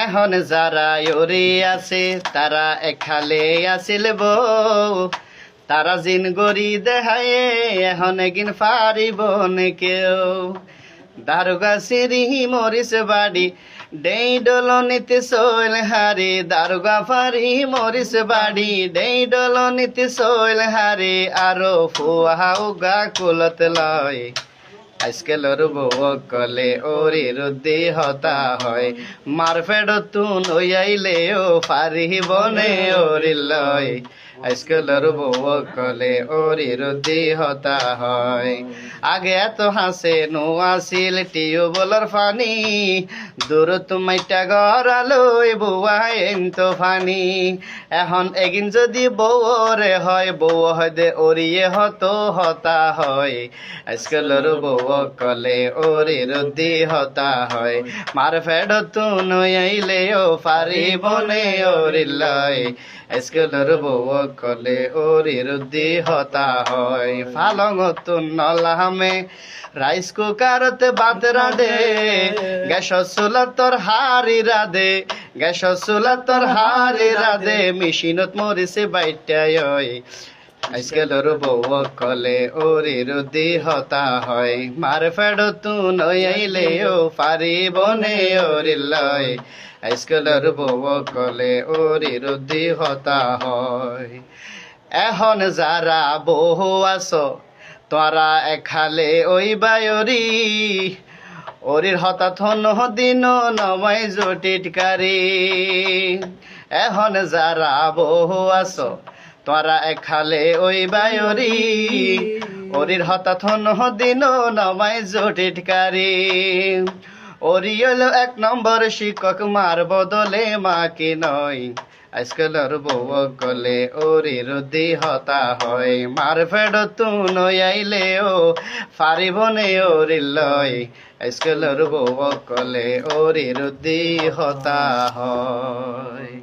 এখন যারা ওরে আছে তারা এখালে আছিল বউ, তারা জিন গড়ি দেখায় এখন এগিন পারিব নে কেউ। দারোগা সিরি মরিস বাড়ি দেই ডলনিতে শৈল হারে, দারোগা ফারি মরিস বাড়ি দেই ডলনিতে শৈল হারে, আরো ফুয়া উগা কুলত লয় আজকালর বউ কলে ওরে রুদ্দি হতা হয়, মার ফেড তুন আইলে ও ফারি বনে ওরি লয়, আজকালর বউ কলে ওরে রুদ্দি হতা হয়। আগে এত হাসে নো আসিল টিউবওয়েলের পানি, দূর তুমাইটা গড়ালই বউয়া এনতো ফানি, এখন এগিন যদি বউরে হয় বউ হয় দে ওরিয়ে হতো হতা হয়, আজকালর বউ কলে ওরে রুদ্দি হতা হয়, মার ফেড তুন আইলে ও ফারি বনে ওরি লয়, আজকালর বউ কলে ওরে রুদ্দি হতা হয়। ফালং তুন নলামে রাইস কুকারতে ভাত রাঁধে, গ্যাস চুলা তোর হারি রাঁধে, গ্যাস চুলা তোর হারি রাঁধে, মেশিনত মরিছে বাইটাই আজকালর বউ কলে ওরে রুদ্দি হতা হয়, মার ফেড তুন আইলে ও পারি বনে ওরি লয়, আজকালর বউ কলে ওরে রুদ্দি হতা হয়। এখন যারা বউ আছো তোরা এখালে ওই বায়রি, ওরির হঠাৎ দিন নমাই জটিটকারি, এখন যারা বউ আছো তোরা এখালে ওই বায়রি, ওরির হঠাৎ দিন নমাই জটিটকারি, ওরি হলো এক নম্বর শিক্ষক মার বদলে মাকে নয়, আজকালর বউ কলে ওরে রুদ্দি হতা হয়, মার ফেড তুন আইলে ও ফারিব নে ওরি লয়, আজকালর বউ কলে ওরে রুদ্দি হতা হয়।